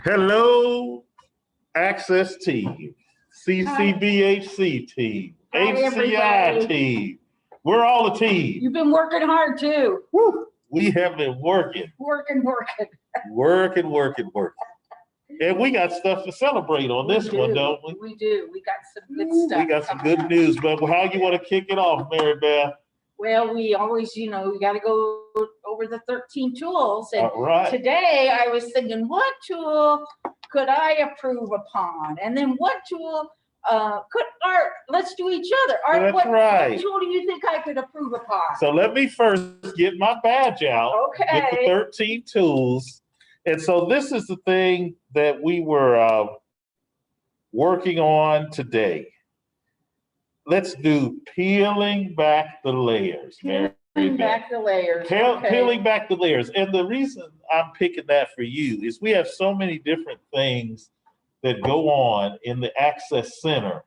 Hello, Access team, Hi. CCBHC team, Hi, HCI everybody. team. We're all a team. You've been working hard too. Woo. We have been working. Working. And we got stuff to celebrate on this one, don't we? We do. We got some good Ooh, stuff. we got some coming good up. news, but how you want to kick it off, Mary Beth? Well, we always, we got to go over the 13 tools. And All right. today I was thinking, what tool could I approve upon? And then what tool let's do each other. Art, That's right. What tool do you think I could approve upon? So let me first get my badge out with the Okay. 13 tools. And so this is the thing that we were working on today. Let's do peeling back the layers, Mary Peeling Beth. back the layers. Peeling back the layers. And the reason I'm picking that for you is we have so many different things that go on in the Access Center.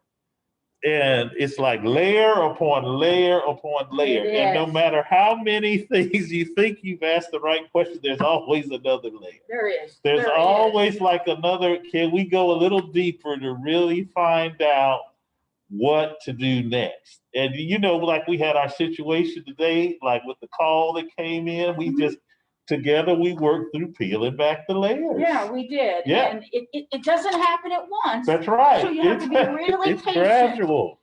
And it's like layer upon layer upon layer. It And no is. matter how many things you think you've asked the right question, there's always another layer. There is. There's There is. always like another, can we go a little deeper to really find out what to do next? And like we had our situation today, like with the call that came in, we just together we worked through peeling back the layers. Yeah, we did. Yeah. And it doesn't happen at once. That's right. So you have to be really it's patient. gradual.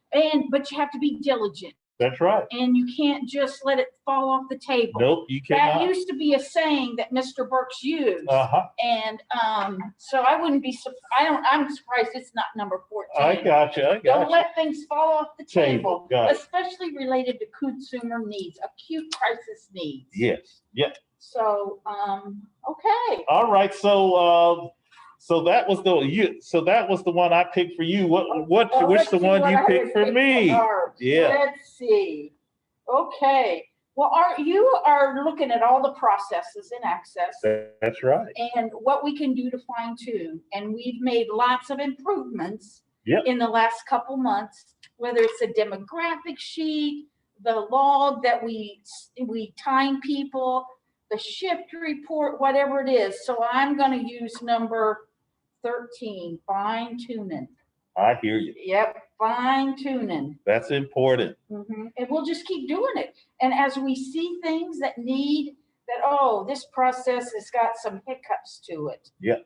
But you have to be diligent. That's right. And you can't just let it fall off the table. Nope, you cannot. That used to be a saying that Mr. Burks used. Uh-huh. And so I wouldn't be I'm surprised it's not number 14. I got you. Don't let things fall off the table, Got it. especially related to consumer needs, acute crisis needs. Yes. Yep. So, okay. All right. So that was the one I picked for you. Which the one you picked for me? Yeah. Let's see. Okay. Well, you are looking at all the processes in Access. That's right. And what we can do to fine tune. And we've made lots of improvements Yep. in the last couple months, whether it's a demographic sheet, the log that we time people, the shift report, whatever it is. So I'm going to use number 13, fine tuning. I hear you. Yep, fine tuning. That's important. And we'll just keep doing it. And as we see things that this process has got some hiccups to it. Yep.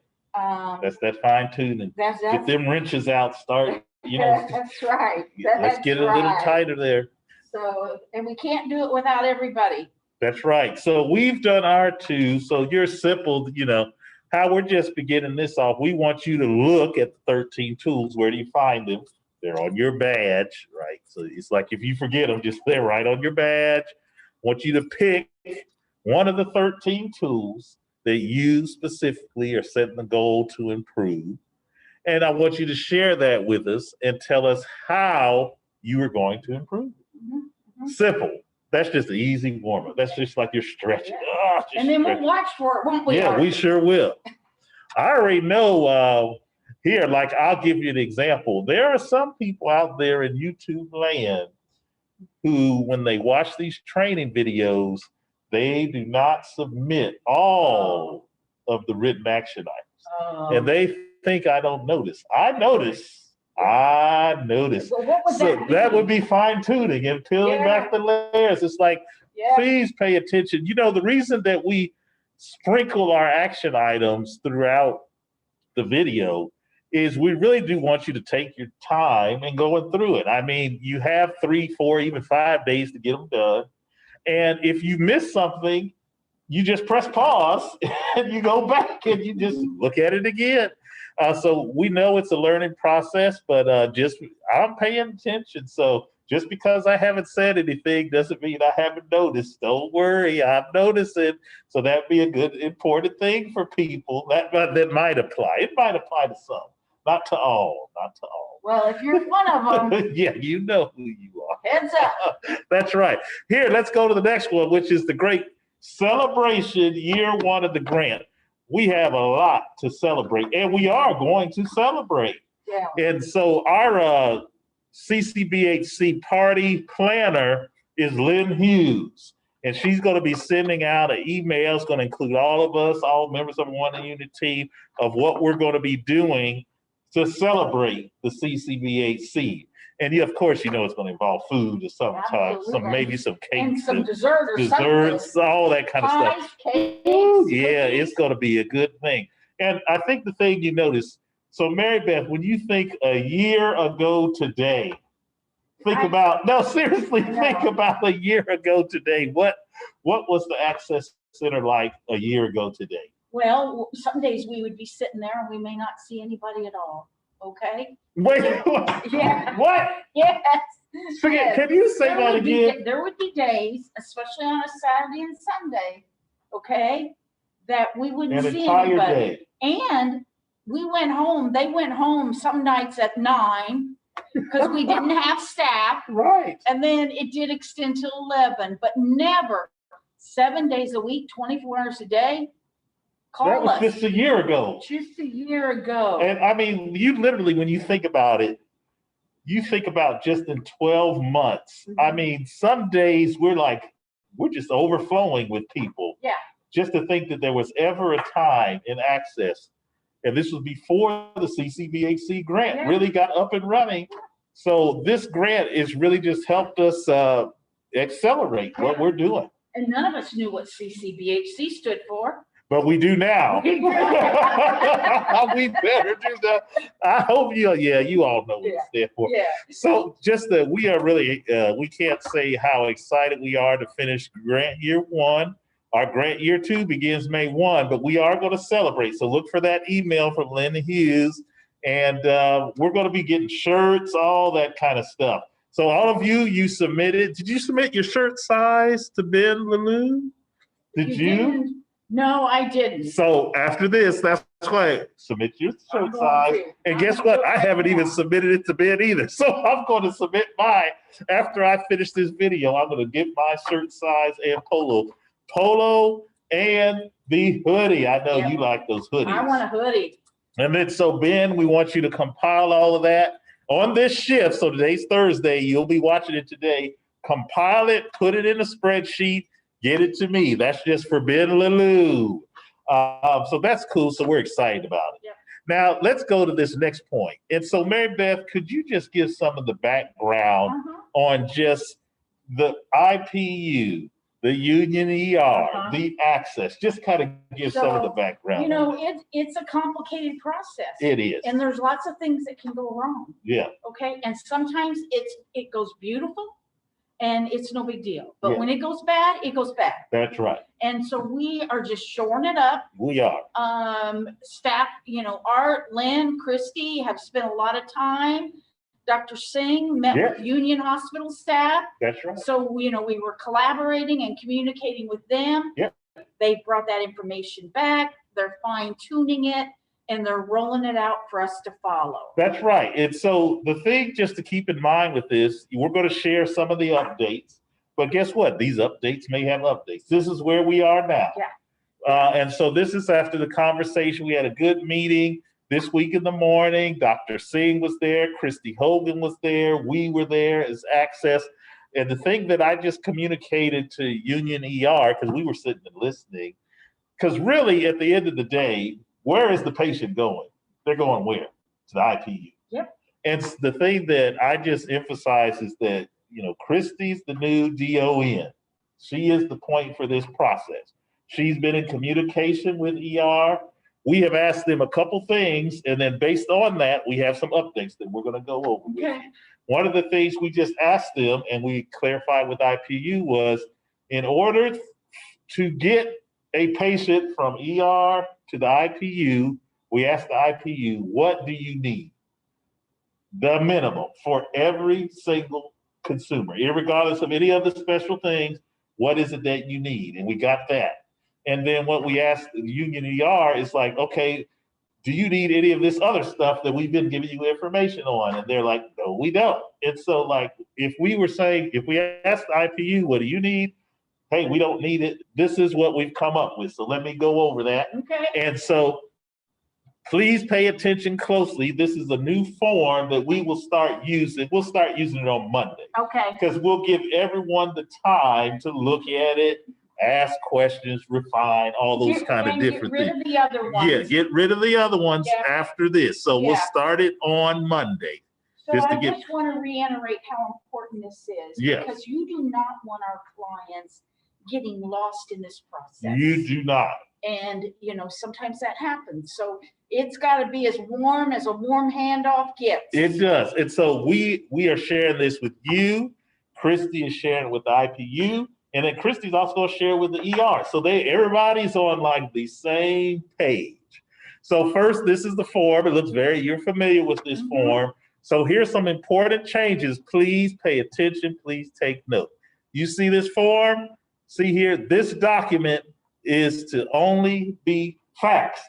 That's that fine tuning. Get them wrenches out. Start. That's right. Let's get a little tighter there. So, and we can't do it without everybody. That's right. So we've done our two. So you're simple, how we're just beginning this off. We want you to look at the 13 tools. Where do you find them? They're on your badge, right? So it's like if you forget them, they're right on your badge. I want you to pick one of the 13 tools that you specifically are setting the goal to improve. And I want you to share that with us and tell us how you are going to improve it. Simple. That's just an easy warm-up. That's just like you're stretching. Yeah. And then we'll watch for it, won't we? Yeah, we sure will. I already know here, like I'll give you an example. There are some people out there in YouTube land who, when they watch these training videos, they do not submit all of the written action items. And they think I don't notice. I notice. Well, what would that would be fine tuning and peeling back the layers. It's like, please pay attention. The reason that we sprinkle our action items throughout the video is we really do want you to take your time and going through it. I mean, you have 3, 4, even 5 days to get them done. And if you miss something, you just press pause and you go back and you just look at it again. So we know it's a learning process, but I'm paying attention. So just because I haven't said anything doesn't mean I haven't noticed. Don't worry, I'm noticing. So that'd be a good, important thing for people that might apply. It might apply to some, not to all. Well, if you're one of them. Yeah, you know who you are. Heads up. That's right. Here, let's go to the next one, which is the great celebration year 1 of the grant. We have a lot to celebrate, and we are going to celebrate. Yeah. And so our CCBHC party planner is Lynn Hughes. And she's going to be sending out an email. It's going to include all of us, all members of One Unit team, of what we're going to be doing to celebrate the CCBHC. And of course, it's going to involve food of some type, maybe some cakes, and some dessert or desserts, all that kind of stuff. Pies, cakes, Ooh, yeah, cookies. it's going to be a good thing. And I think the thing you notice, so Mary Beth, when you think a year ago today, think about a year ago today. What was the Access Center like a year ago today? Well, some days we would be sitting there and we may not see anybody at all. Okay. Wait, Yeah. what? Yes. Forget, can you say that again? There would be days, especially on a Saturday and Sunday, okay, that we wouldn't An see entire anybody. day. And they went home some nights at 9 because we didn't have staff. Right. And then it did extend to 11, but never 7 days a week, 24 hours a day. That was just a year ago. Just a year ago. And I mean, you literally, when you think about it, you think about just in 12 months. Mm-hmm. I mean, some days we're just overflowing with people. Yeah. Just to think that there was ever a time in Access, and this was before the CCBHC grant really got up and running. So this grant has really just helped us accelerate what we're doing. And none of us knew what CCBHC stood for. But we do now. We better do that. I hope you all know what it's there for. Yeah. So just that we are really, we can't say how excited we are to finish grant year 1. Our grant year 2 begins May 1, but we are going to celebrate. So look for that email from Lynn Hughes, and we're going to be getting shirts, all that kind of stuff. So all of you submitted. Did you submit your shirt size to Ben Lelou? Did you? No, I didn't. So after this, that's why submit your shirt size. And guess what? I haven't even submitted it to Ben either. So I'm going to submit mine after I finish this video. I'm going to get my shirt size and polo and the hoodie. I know you like those hoodies. I want a hoodie. And then so Ben, we want you to compile all of that on this shift. So today's Thursday. You'll be watching it today. Compile it, put it in a spreadsheet. Get it to me. That's just for Ben Lelou. So that's cool. So we're excited about it. Yeah. Now let's go to this next point. And so Mary Beth, could you just give some of the background on just the IPU, the Union ER, the Access? Just kind of give some of the background. It's a complicated process. It is. And there's lots of things that can go wrong. Yeah. Okay. And sometimes it goes beautiful. And it's no big deal. But when it goes bad, it goes bad. That's right. And so we are just shoring it up. We are. Staff, Art, Lynn, Christy have spent a lot of time. Dr. Singh met with Union Hospital staff. That's right. So, we were collaborating and communicating with them. Yeah. They brought that information back. They're fine tuning it. And they're rolling it out for us to follow. That's right. And so the thing just to keep in mind with this, we're going to share some of the updates, but guess what? These updates may have updates. This is where we are now. Yeah. And so this is after the conversation. We had a good meeting this week in the morning. Dr. Singh was there. Christy Hogan was there. We were there as Access. And the thing that I just communicated to Union ER, because we were sitting and listening, because really at the end of the day, where is the patient going? They're going where? To the IPU. Yep. And the thing that I just emphasize is that, Christy's the new DON. She is the point for this process. She's been in communication with ER. We have asked them a couple things, and then based on that, we have some updates that we're going to go over with you. One of the things we just asked them, and we clarified with IPU, was in order to get a patient from ER to the IPU, we asked the IPU, what do you need? The minimum for every single consumer, irregardless of any other special things, what is it that you need? And we got that. And then what we asked the Union ER is like, okay, do you need any of this other stuff that we've been giving you information on? And they're like, no, we don't. And so like, if we asked the IPU, what do you need? Hey, we don't need it. This is what we've come up with. So let me go over that. Okay. And so Please pay attention closely. This is a new form that we will start using. We'll start using it on Monday. Okay. Because we'll give everyone the time to look at it, ask questions, refine, all those kind of different Get rid things. of the other ones. Yeah, get rid of the other ones Yeah. after this. So we'll Yeah. start it on Monday. So just to I get- just want to reiterate how important this is. Yes. Because you do not want our clients getting lost in this process. You do not. And, you know, sometimes that happens. So it's got to be as a warm handoff gets. It does. And so we are sharing this with you. Christy is sharing with the IPU. And then Christy's also going to share with the ER. So everybody's on like the same page. So first, this is the form. It looks you're familiar with this form. So here's some important changes. Please pay attention. Please take note. You see this form? See here, this document is to only be faxed.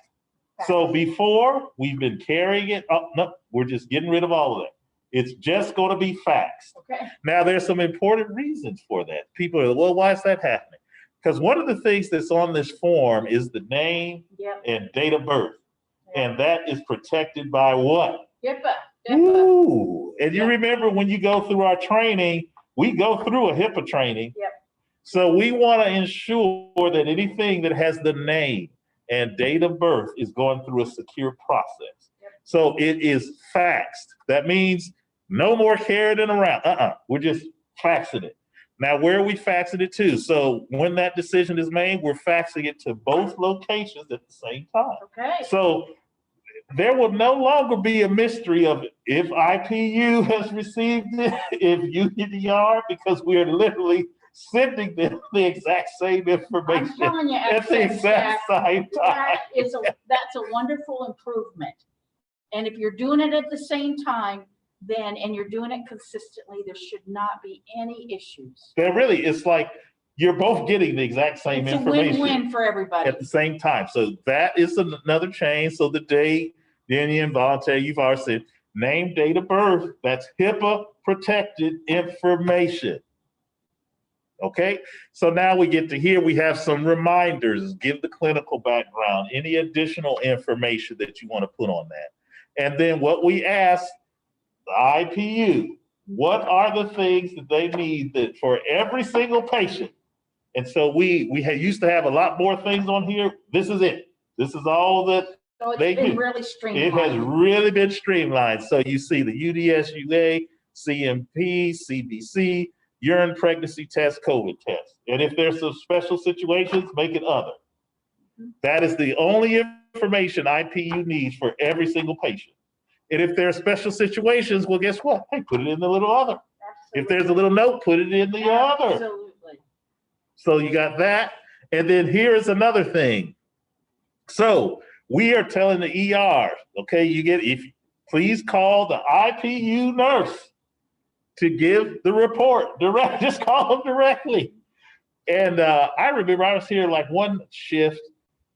So before, we've been carrying it up. No, we're just getting rid of all of that. It's just going to be faxed. Okay. Now, there's some important reasons for that. People are, well, why is that happening? Because one of the things that's on this form is the name and date of birth. And that is protected by what? HIPAA. Ooh. And you remember when you go through our training, we go through a HIPAA training. Yep. So we want to ensure that anything that has the name and date of birth is going through a secure process. Yep. So it is faxed. That means no more carrying it around. We're just faxing it. Now, where are we faxing it to? So when that decision is made, we're faxing it to both locations at the same time. Okay. So there will no longer be a mystery of if IPU has received it, if UNER, because we are literally sending them the exact same information I'm telling you, at the exact same time. That's a wonderful improvement. And if you're doing it at the same time, and you're doing it consistently, there should not be any issues. There really, it's like you're both getting the exact same information. It's a win-win for everybody. At the same time. So that is another change. So the date, then the involuntary, you've already said, name, date of birth, that's HIPAA protected information. Okay, so now we get to here, we have some reminders, give the clinical background, any additional information that you want to put on that. And then what we ask the IPU, what are the things that they need that for every single patient? And so we used to have a lot more things on here. This is it. This is all that So it's they been do. really streamlined. It has really been streamlined. So you see the UDS, UA, CMP, CBC, urine pregnancy test, COVID test. And if there's some special situations, make it other. That is the only information IPU needs for every single patient. And if there are special situations, well, guess what? Hey, put it in the little other. Absolutely. If there's a little note, put it in the other. Absolutely. So you got that. And then here's another thing. So we are telling the ER, okay, please call the IPU nurse to give the report direct. Just call them directly. And I remember I was here like one shift,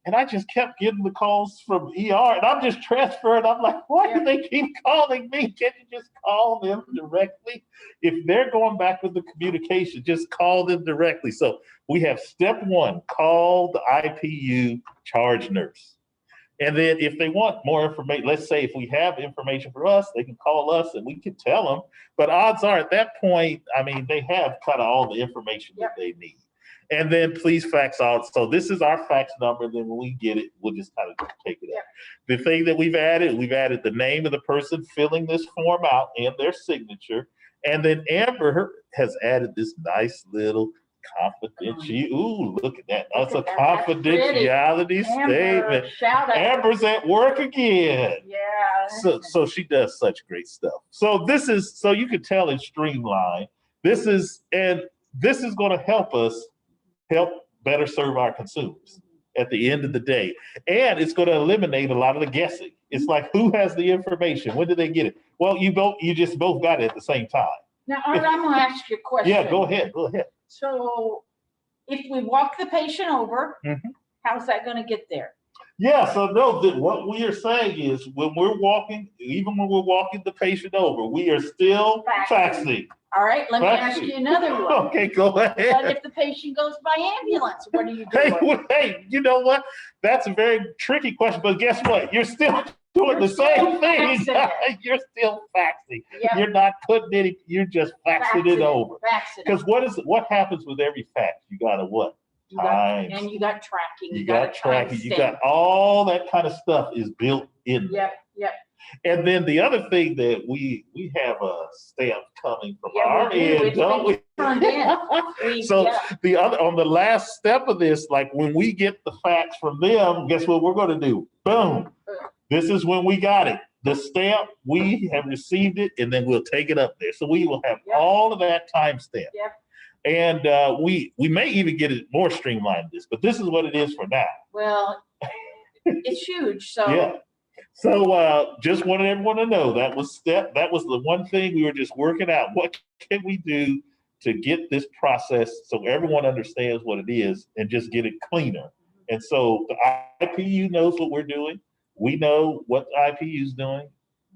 and I just kept getting the calls from ER, and I'm just transferring. I'm like, why do they keep calling me? Can't you just call them directly? If they're going back with the communication, just call them directly. So we have step one, call the IPU charge nurse. And then if they want more information, let's say if we have information for us, they can call us and we can tell them. But odds are at that point, I mean, they have kind of all the information that they need. And then please fax out. So this is our fax number. Then when we get it, we'll just kind of take it out. The thing that we've added the name of the person filling this form out and their signature. And then Amber has added this nice little confidentiality. Ooh, look at that. That's a confidentiality statement. Shout out. Amber's at work again. Yeah. So she does such great stuff. So so you can tell it's streamlined. This is going to help us better serve our consumers at the end of the day. And it's going to eliminate a lot of the guessing. It's like, who has the information? When did they get it? Well, you just both got it at the same time. Now, Art, I'm going to ask you a question. Yeah, go ahead. So if we walk the patient over, how's that going to get there? Yeah, so no, what we are saying is when we're walking, even when we're walking the patient over, we are still faxing. All right, let me ask you another one. Okay, go ahead. What if the patient goes by ambulance? What do you do? Hey, you know what? That's a very tricky question, but guess what? You're still doing the same thing. You're still faxing. Yep. You're not putting any, you're just faxing it over. Because what happens with every fax? You gotta what? And you got tracking. You got tracking. You got all that kind of stuff is built in. Yep. And then the other thing that we have a stamp coming from our end, don't we? So the other on the last step of this, like when we get the fax from them, guess what we're going to do? Boom. This is when we got it. The stamp, we have received it, and then we'll take it up there. So we will have all of that timestamp. Yep. And we may even get it more streamlined this, but this is what it is for now. Well, it's huge. So yeah. So just wanted everyone to know that was the one thing we were just working out. What can we do to get this process so everyone understands what it is and just get it cleaner? And so the IPU knows what we're doing. We know what the IPU is doing.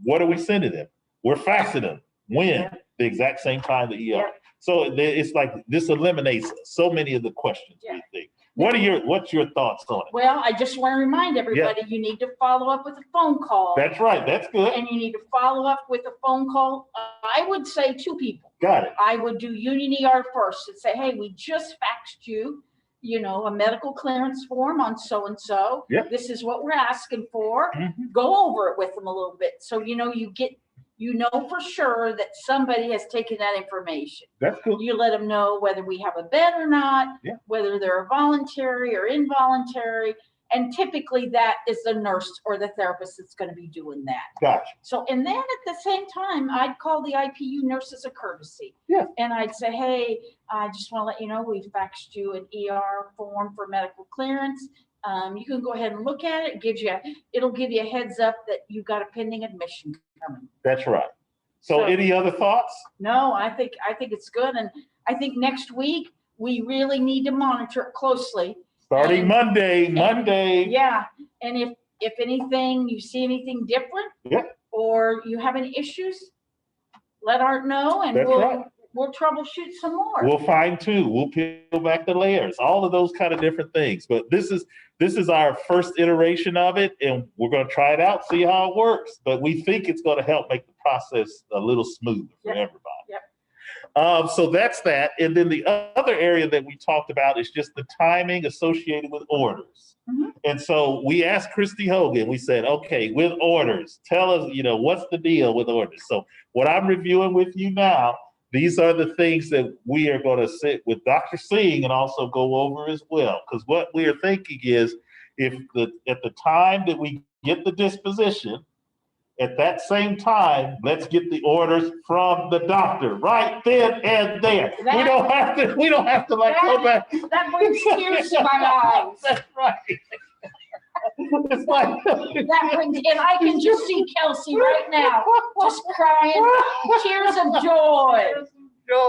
What are we sending them? We're faxing them. When? The exact same time the ER. So it's like this eliminates so many of the questions we think. What's your thoughts on it? Well, I just want to remind everybody, you need to follow up with a phone call. That's right. That's good. And you need to follow up with a phone call. I would say 2 people. Got it. I would do Union ER first and say, hey, we just faxed you, a medical clearance form on so-and-so. Yep. This is what we're asking for. Go over it with them a little bit. So, you know for sure that somebody has taken that information. That's cool. You let them know whether we have a bed or not, whether they're voluntary or involuntary. And typically that is the nurse or the therapist that's going to be doing that. Gotcha. So, and then at the same time, I'd call the IPU nurse as a courtesy. Yeah. And I'd say, hey, I just want to let you know we faxed you an ER form for medical clearance. You can go ahead and look at it. It'll give you a heads up that you've got a pending admission coming. That's right. So any other thoughts? No, I think it's good. And I think next week we really need to monitor it closely. Starting Monday. Yeah. And if anything, you see anything different or you have any issues, let Art know and we'll troubleshoot some more. We'll fine tune. We'll peel back the layers, all of those kind of different things. But this is our first iteration of it, and we're going to try it out, see how it works. But we think it's going to help make the process a little smoother for everybody. Yep. So that's that. And then the other area that we talked about is just the timing associated with orders. And so we asked Christy Hogan, we said, okay, with orders, tell us, what's the deal with orders? So what I'm reviewing with you now, these are the things that we are going to sit with Dr. Singh and also go over as well. Because what we are thinking is at the time that we get the disposition, at that same time, let's get the orders from the doctor right then and there. We don't have to go back. That brings tears to my eyes. That's right. It's like that brings, and I can just see Kelsey right now, just crying, tears of joy.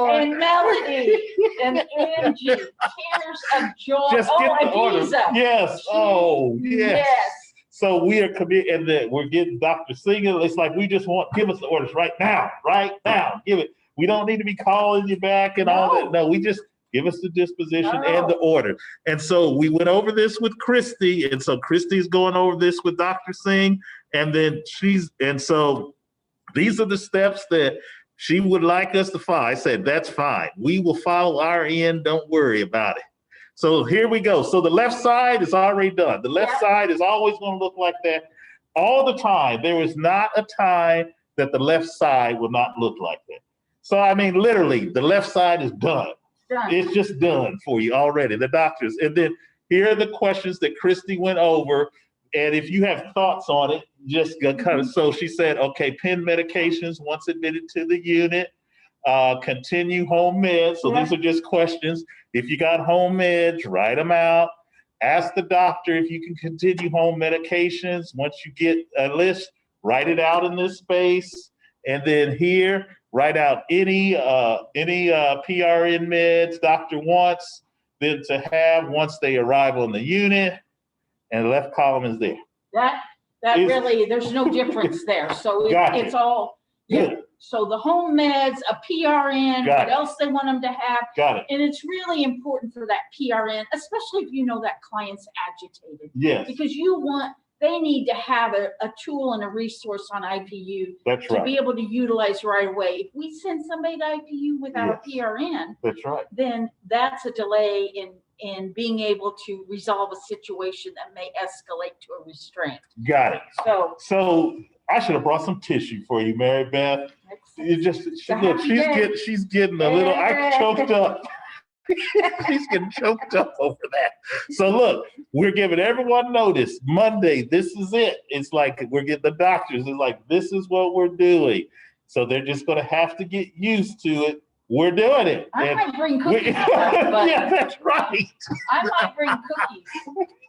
And Melody and Angie, tears of joy. Just get the orders. Yes. Yes. So we are committed, and then we're getting Dr. Singer. It's like we just give us the orders right now. Give it. We don't need to be calling you back and all that. No, we just give us the disposition and the order. And so we went over this with Christy, and so Christy's going over this with Dr. Singh, and then so these are the steps that she would like us to follow. I said, that's fine. We will follow our end. Don't worry about it. So here we go. So the left side is already done. The left side is always going to look like that all the time. There is not a time that the left side will not look like that. So, I mean, literally, the left side is done. It's just done for you already, the doctors. And then here are the questions that Christy went over. And if you have thoughts on it, just kind of, so she said, okay, pen medications once admitted to the unit, continue home meds. So these are just questions. If you got home meds, write them out. Ask the doctor if you can continue home medications. Once you get a list, write it out in this space. And then here, write out any PRN meds doctor wants them to have once they arrive on the unit. and the left column is there. That really, there's no difference there. So Gotcha. it's all, Good. So the home meds, a PRN, what else they want them to have. Got it. And it's really important for that PRN, especially if you know that client's agitated. Yes. Because they need to have a tool and a resource on IPU That's to right. be able to utilize right away. If we send somebody to IPU without a PRN, that's right. then that's a delay in being able to resolve a situation that may escalate to a restraint. Got it. So I should have brought some tissue for you, Mary Beth. Look, she's getting a little, I choked up. She's getting choked up over that. So look, we're giving everyone notice. Monday, this is it. It's like we're getting the doctors. It's like, this is what we're doing. So they're just going to have to get used to it. We're doing it. I might bring cookies. Yeah, that's right. I might bring cookies.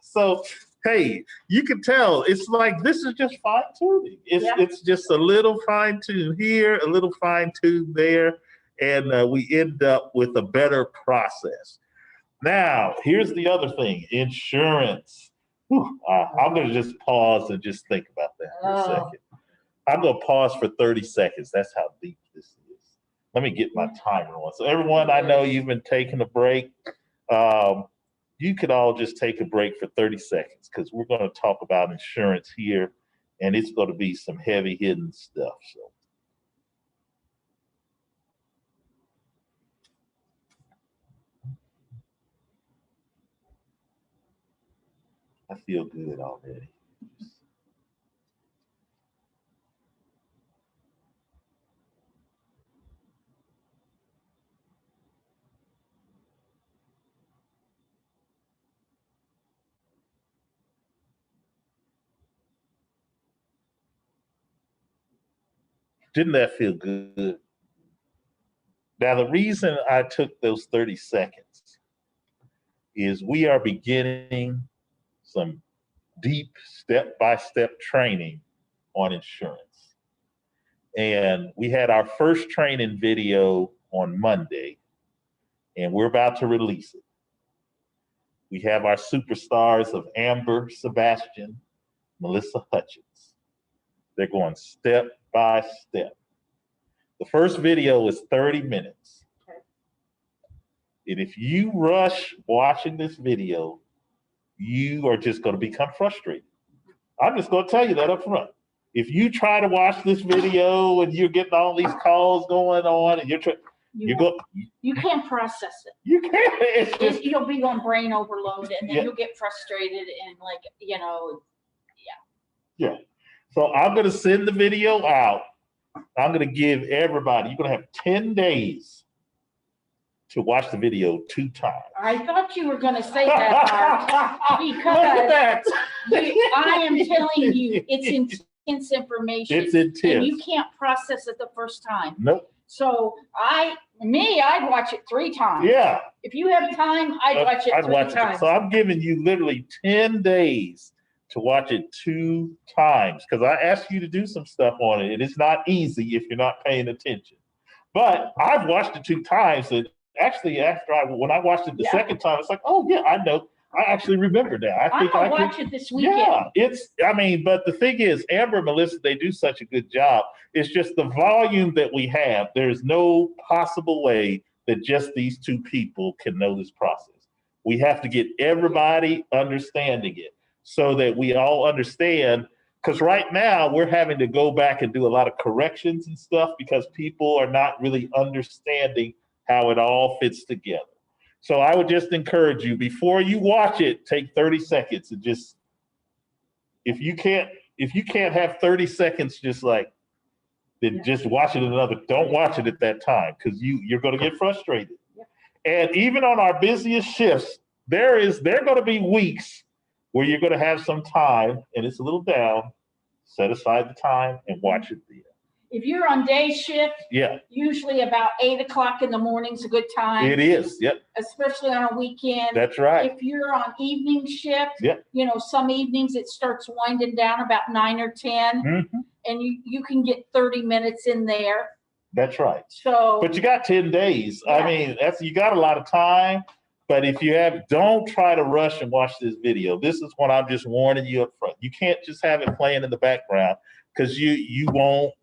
So, hey, you can tell it's like this is just fine tuning. It's just a little fine tune here, a little fine tune there, and we end up with a better process. Now, here's the other thing: insurance. I'm going to just pause and just think about that for a second. I'm going to pause for 30 seconds. That's how deep this is. Let me get my timer on. So everyone, I know you've been taking a break. You could all just take a break for 30 seconds because we're going to talk about insurance here, and it's going to be some heavy hitting stuff. So. I feel good already. Didn't that feel good? Now, the reason I took those 30 seconds is we are beginning some deep step-by-step training on insurance. And we had our first training video on Monday, and we're about to release it. We have our superstars of Amber Sebastian, Melissa Hutchins. They're going step by step. The first video is 30 minutes. Okay. And if you rush watching this video, you are just going to become frustrated. I'm just going to tell you that up front. If you try to watch this video and you're getting all these calls going on and you can't process it. You can't. You'll be on brain overload, and then you'll get frustrated and Yeah. So I'm going to send the video out. I'm going to give everybody, you're going to have 10 days to watch the video 2 times. I thought you were going to say that, Art, because I am telling you, it's intense information. It's intense. And you can't process it the first time. Nope. So I'd watch it 3 times. Yeah. If you have time, I'd watch it 3 times. So I'm giving you literally 10 days to watch it 2 times because I asked you to do some stuff on it. And it's not easy if you're not paying attention. But I've watched it 2 times. And actually, when I watched it the second time, it's like, oh, yeah, I know. I actually remember that. I'm going to watch it this weekend. Yeah, but the thing is, Amber and Melissa, they do such a good job. It's just the volume that we have. There's no possible way that just these 2 people can know this process. We have to get everybody understanding it so that we all understand. Because right now, we're having to go back and do a lot of corrections and stuff because people are not really understanding how it all fits together. So I would just encourage you, before you watch it, take 30 seconds and just, if you can't have 30 seconds, just watch it don't watch it at that time because you're going to get frustrated. Yeah. And even on our busiest shifts, there are going to be weeks where you're going to have some time and it's a little down, set aside the time and watch it then. If you're on day shift, usually about 8 o'clock in the morning is a good time. It is, yep. Especially on a weekend. That's right. If you're on evening shift, some evenings it starts winding down about 9 or 10, and you can get 30 minutes in there. That's right. So, but you got 10 days. Yeah. I mean, you got a lot of time. But if you have, don't try to rush and watch this video. This is what I'm just warning you up front. You can't just have it playing in the background because you won't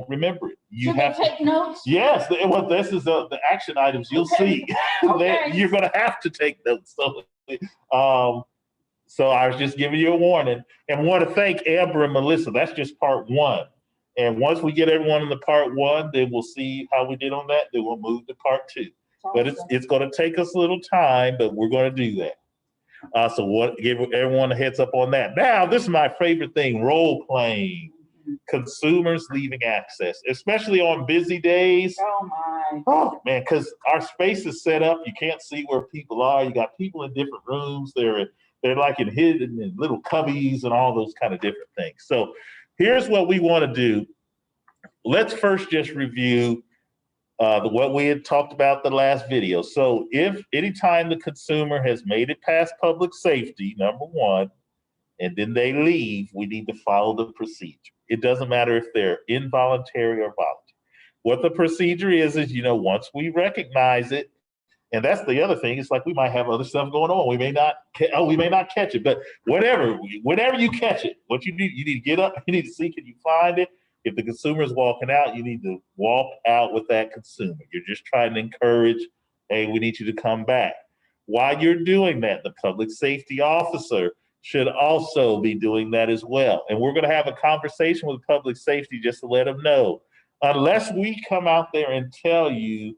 remember it. You Should have they take notes? Yes, well, this is the action items you'll Okay. see. That Okay. you're going to have to take notes. So I was just giving you a warning, and want to thank Amber and Melissa. That's just part one. And once we get everyone in the part one, then we'll see how we did on that. Then we'll move to part two. But it's going to take us a little time, but we're going to do that. So give everyone a heads up on that. Now, this is my favorite thing: role playing. Consumers leaving access, especially on busy days. Oh my! Oh man, because our space is set up. You can't see where people are. You got people in different rooms. They're like hidden in little cubbies and all those kind of different things. So here's what we want to do. Let's first just review what we had talked about the last video. So if anytime the consumer has made it past public safety, number one, and then they leave, we need to follow the procedure. It doesn't matter if they're involuntary or voluntary. What the procedure is, once we recognize it, and that's the other thing, it's like we might have other stuff going on. We may not catch it, but whenever you catch it, what you need to get up, you need to see, can you find it? If the consumer is walking out, you need to walk out with that consumer. You're just trying to encourage, hey, we need you to come back. While you're doing that, the public safety officer should also be doing that as well. And we're going to have a conversation with public safety just to let them know, unless we come out there and tell you,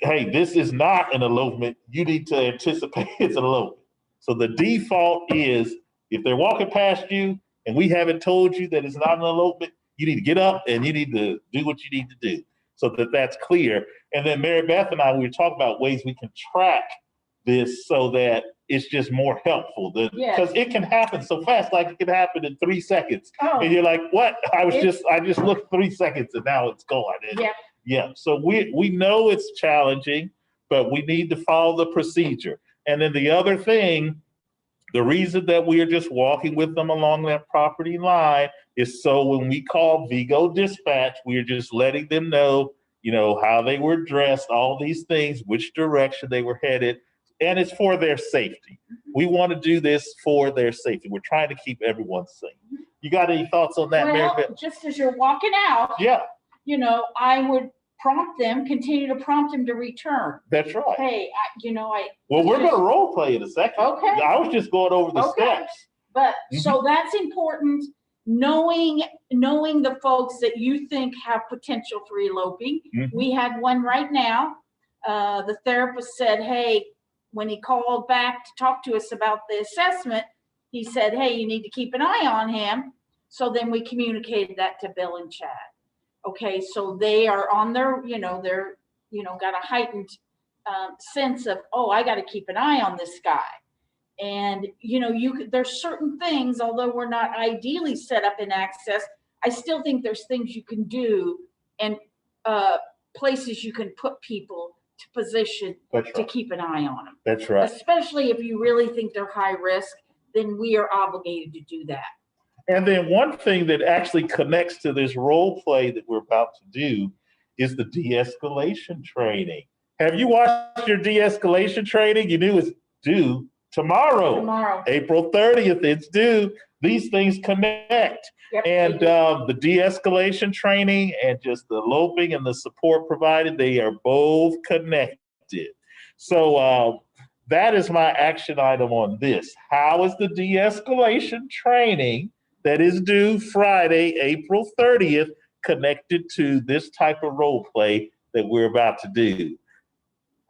hey, this is not an elopement, you need to anticipate it's an elopement. So the default is, if they're walking past you and we haven't told you that it's not an elopement, you need to get up and you need to do what you need to do so that that's clear. And then Mary Beth and I, we were talking about ways we can track this so that it's just more helpful, because it can happen so fast. Like it can happen in 3 seconds, and you're like, "What? I just looked 3 seconds, and now it's gone." Yeah. So we know it's challenging, but we need to follow the procedure. And then the other thing, the reason that we are just walking with them along that property line is so when we call Vigo Dispatch, we're just letting them know, how they were dressed, all these things, which direction they were headed. And it's for their safety. We want to do this for their safety. We're trying to keep everyone safe. You got any thoughts on that, Mary Beth? Just as you're walking out, I would continue to prompt them to return. That's right. Hey, Well, we're going to role play in a second. Okay. I was just going over the steps. But so that's important. Knowing the folks that you think have potential for eloping. We had one right now. The therapist said, hey, when he called back to talk to us about the assessment, he said, hey, you need to keep an eye on him. So then we communicated that to Bill and Chad. Okay, so they are on their, they're, got a heightened sense of, I got to keep an eye on this guy. And, there's certain things, although we're not ideally set up in access, I still think there's things you can do and places you can put people to position to keep an eye on them. That's right. Especially if you really think they're high risk, then we are obligated to do that. And then one thing that actually connects to this role play that we're about to do is the de-escalation training. Have you watched your de-escalation training? You knew it's due tomorrow. April 30th, it's due. These things connect. Yep, and the de-escalation training and just the eloping and the support provided, they are both connected. So that is my action item on this. How is the de-escalation training that is due Friday, April 30th, connected to this type of role play that we're about to do?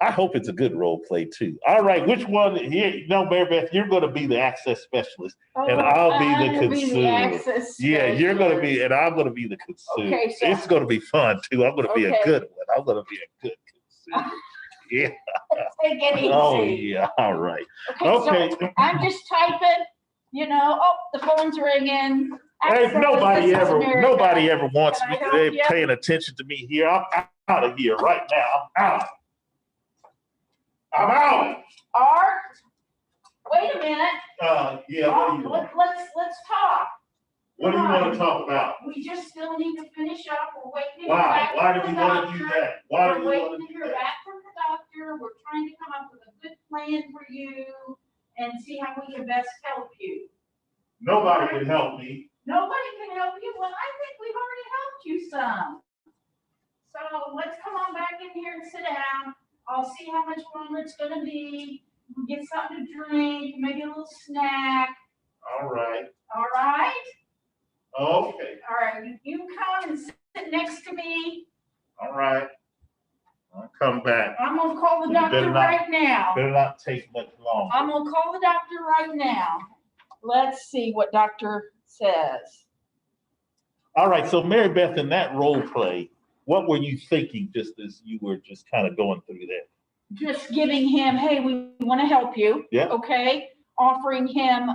I hope it's a good role play too. All right, which one here? Mary Beth, you're going to be the access specialist, and I'll be the consumer. You're going to be, and I'm going to be the consumer. Okay, so it's going to be fun too. I'm going to be a good one. I'm going to be a good consumer. Yeah. Take it easy. Oh yeah. All right. Okay. So I'm just typing. The phone's ringing. Hey, nobody ever wants me. They're paying attention to me here. I'm out of here right now. I'm out. Art, wait a minute. Yeah. Let's talk. What do you want to talk about? We just still need to finish up. We're waiting. Why do we want to do that? We're waiting to hear back from the doctor. We're trying to come up with a good plan for you and see how we can best help you. Nobody can help me. Nobody can help you? Well, I think we've already helped you some. So let's come on back in here and sit down. I'll see how much longer it's gonna be. We'll get something to drink, maybe a little snack. All right. All right? Okay. All right, you come and sit next to me. All right. I'll come back. I'm gonna call the You doctor better not- right now. Better not take much longer. I'm gonna call the doctor right now. Let's see what doctor says. All right. So Mary Beth, in that role play, what were you thinking just as you were just kind of going through that? Just giving him, hey, we want to help you. Yeah. Okay. Offering him,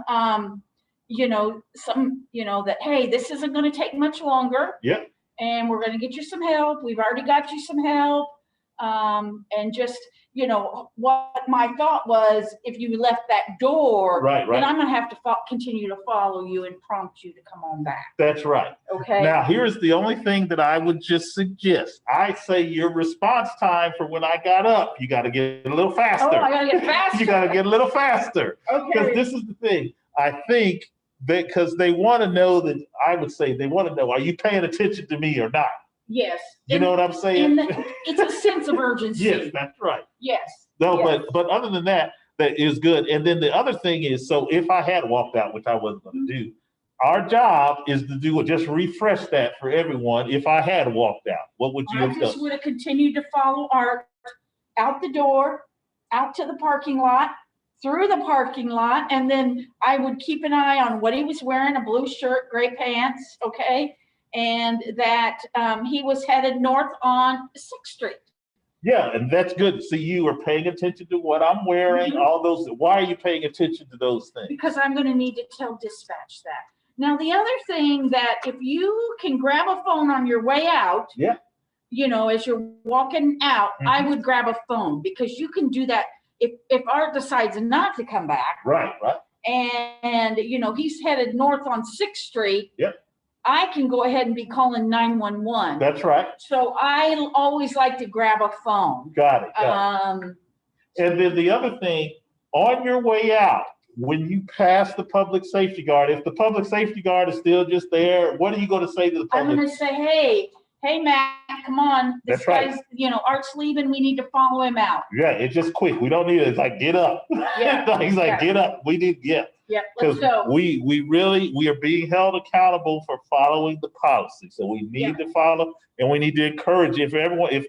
that, hey, this isn't going to take much longer. Yeah. And we're going to get you some help. We've already got you some help. And just, what my thought was, if you left that door, Right. then I'm going to have to continue to follow you and prompt you to come on back. That's right. Okay. Now, here's the only thing that I would just suggest. I say your response time for when I got up, you got to get a little faster. Oh, I got to get faster. You got to get a little faster. Because Okay. this is the thing. I think that because they want to know that, I would say they want to know, are you paying attention to me or not? Yes. You know what I'm saying? It's a sense of urgency. Yes, that's right. Yes. No, Yes. but other than that, that is good. And then the other thing is, so if I had walked out, which I wasn't going to do, our job is to do just refresh that for everyone. If I had walked out, what would you I have just done? would have continued to follow Art out the door, out to the parking lot, through the parking lot, and then I would keep an eye on what he was wearing, a blue shirt, gray pants, okay? And that he was headed north on 6th Street. Yeah, and that's good. See, you are paying attention to what I'm wearing, Mhm. all those. Why are you paying attention to those things? Because I'm going to need to tell dispatch that. Now, the other thing that if you can grab a phone on your way out, Yeah. as you're walking out, I Mhm. would grab a phone because you can do that if Art decides not to come back Right. and he's headed north on 6th Street. Yep. I can go ahead and be calling 911. That's right. So I always like to grab a phone. Got it. And then the other thing, on your way out, when you pass the public safety guard, if the public safety guard is still just there, what are you going to say to the I'm public? going to say, hey, Matt, come on. This That's right. guy's, Art's leaving. We need to follow him out. Yeah, it's just quick. We don't need it. It's like, get up. Yeah. He's like, Yeah. get up. We need, Yeah, Because let's go. we are being held accountable for following the policy. So we need to follow, and we need to encourage if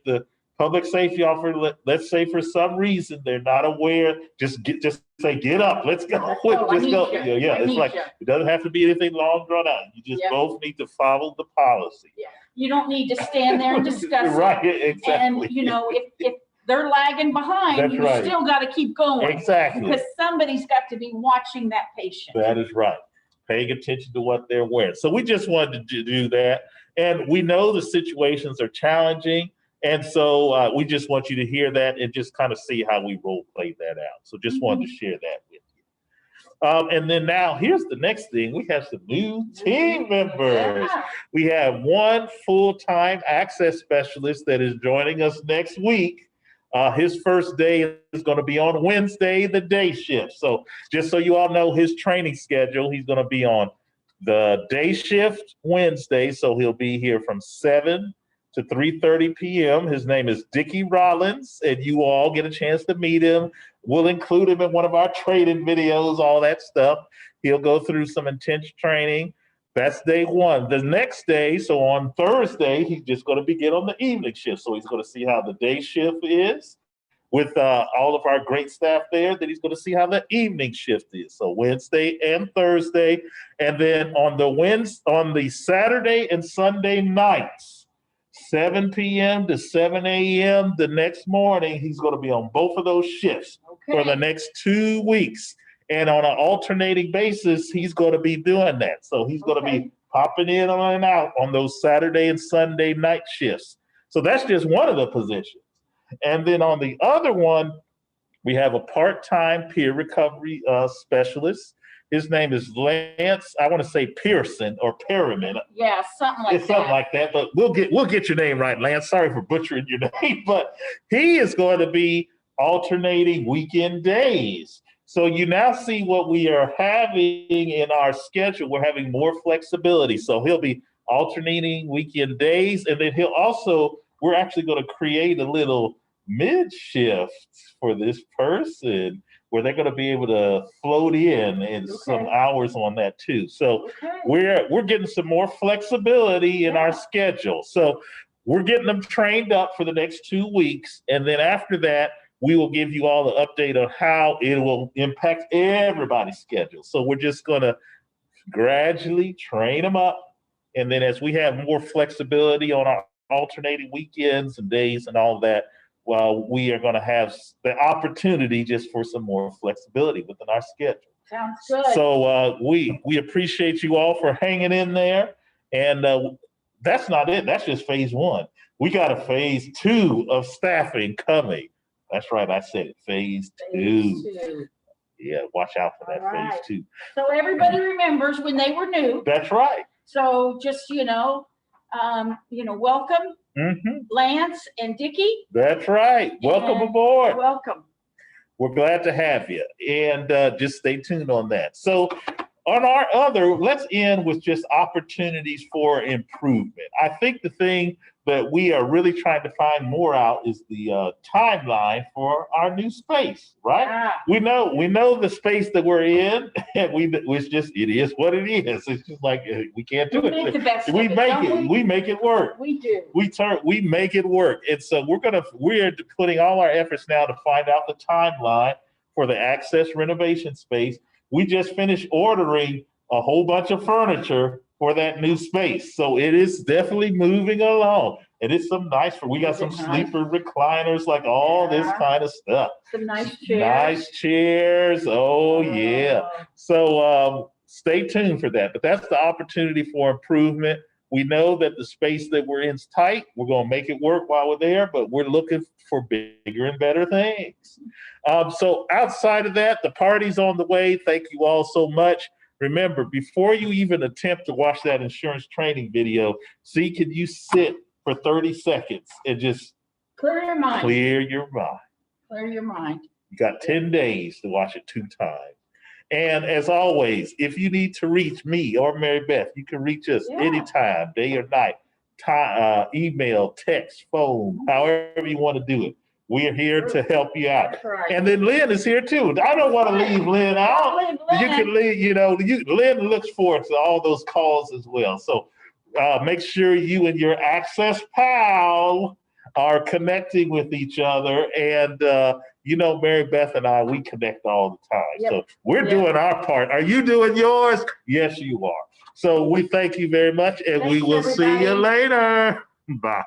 the public safety officer, let's say for some reason they're not aware, just say, get up, let's go. Let's go. I Just need go. you. Yeah, I it's need like you. it doesn't have to be anything long drawn out. You just Yeah. both need to follow the policy. Yeah. You don't need to stand there and discuss Right, it. exactly. And, if they're lagging behind, That's you right. still got to keep going. Exactly. Because somebody's got to be watching that patient. That is right. Paying attention to what they're wearing. So we just wanted to do that. And we know the situations are challenging. And so we just want you to hear that and just kind of see how we role play that out. So just wanted to share that with you. And then now here's the next thing. We have some new team members. Yeah. We have one full-time access specialist that is joining us next week. His first day is going to be on Wednesday, the day shift. So just so you all know his training schedule, he's going to be on the day shift Wednesday. So he'll be here from 7 to 3:30 p.m. His name is Dickie Rollins, and you all get a chance to meet him. We'll include him in one of our training videos, all that stuff. He'll go through some intense training. That's day one. The next day, so on Thursday, he's just going to begin on the evening shift. So he's going to see how the day shift is with all of our great staff there. Then he's going to see how the evening shift is. So Wednesday and Thursday. And then on the Saturday and Sunday nights, 7 p.m. to 7 a.m. the next morning, he's going to be on both of those shifts for the next 2 weeks. And on an alternating basis, he's going to be doing that. So he's going to be popping in and out on those Saturday and Sunday night shifts. So that's just one of the positions. And then on the other one, we have a part-time peer recovery specialist. His name is Lance, I want to say Pearson or Perriman. Yeah, something like It's that. something like that, but we'll get your name right, Lance. Sorry for butchering your name, but he is going to be alternating weekend days. So you now see what we are having in our schedule. We're having more flexibility. So he'll be alternating weekend days. And then we're actually going to create a little mid shift for this person where they're going to be able to float in some hours on that too. So we're getting some more flexibility in our schedule. So we're getting them trained up for the next 2 weeks. And then after that, we will give you all the update on how it will impact everybody's schedule. So we're just going to gradually train them up. And then as we have more flexibility on our alternating weekends and days and all that, well, we are going to have the opportunity just for some more flexibility within our schedule. Sounds good. So we appreciate you all for hanging in there. And that's not it. That's just phase 1. We got a phase 2 of staffing coming. That's right. I said it. Phase 2. Yeah, watch out for that phase 2. So everybody remembers when they were new. That's right. So just, welcome, Lance and Dickie. That's right. Welcome aboard. Welcome. We're glad to have you. And just stay tuned on that. So on our let's end with just opportunities for improvement. I think the thing that we are really trying to find more out is the timeline for our new space, right? We know the space that we're in, and it is what it is. It's just like we can't do it. Make the best we of make it, it. We make it work. We do. We make it work. And so we're putting all our efforts now to find out the timeline for the Access renovation space. We just finished ordering a whole bunch of furniture for that new space. So it is definitely moving along. And it's we got some sleeper recliners, like all this kind of stuff. Some nice chairs. Nice chairs. Oh, yeah. So stay tuned for that. But that's the opportunity for improvement. We know that the space that we're in is tight. We're going to make it work while we're there, but we're looking for bigger and better things. So outside of that, the party's on the way. Thank you all so much. Remember, before you even attempt to watch that insurance training video, can you sit for 30 seconds and just clear your mind? Clear your mind. Clear your mind. You got 10 days to watch it 2 times. And as always, if you need to reach me or Mary Beth, you can reach us anytime, day or night, email, text, phone, however you want to do it. We are here to help you out. Right. And then Lynn is here too. I don't want to leave Lynn out. You can leave, Lynn looks forward to all those calls as well. So make sure you and your Access pal are connecting with each other. And, Mary Beth and I, we connect all the time. Yep. So we're doing our part. Are you doing yours? Yes, you are. So we thank you very much, and we will see you later. Bye.